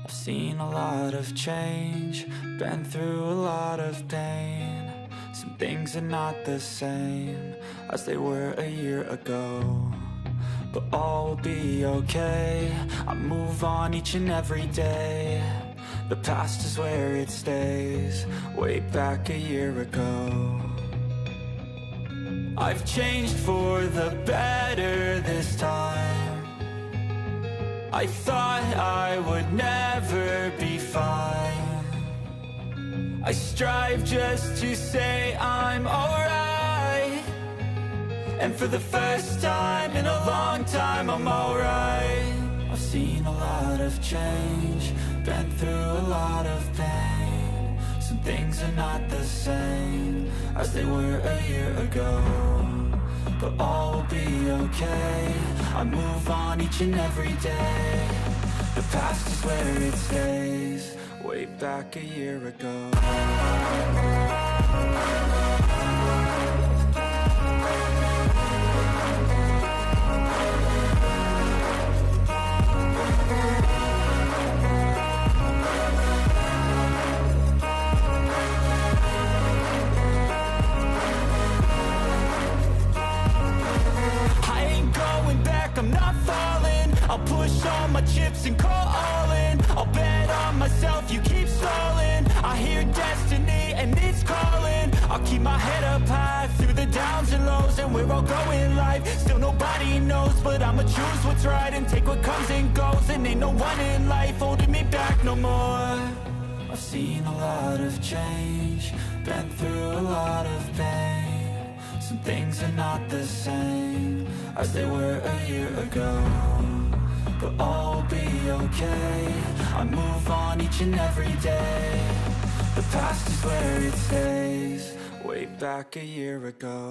I've seen a lot of change, been through a lot of pain. Some things are not the same as they were a year ago, but all will be okay. I move on each and every day. The past is where it stays, way back a year ago. I've changed for the better this time. I thought I would never be fine. I strive just to say I'm alright, and for the first time in a long time I'm alright. I've seen a lot of change, been through a lot of pain. Some things are not the same as they were a year ago, but all will be okay. I move on each and every day. The past is where it stays, way back a year ago. I'm not falling, I'll push all my chips and call all in. I'll bet on myself, you keep stalling. I hear destiny and it's calling. I'll keep my head up high through the downs and lows, and we're all going life. Still nobody knows, but I'ma choose what's right and take what comes and goes. And ain't no one in life holding me back no more. I've seen a lot of change, been through a lot of pain. Some things are not the same as they were a year ago, but all will be okay. I move on each and every day. The past is where it stays, way back a year ago.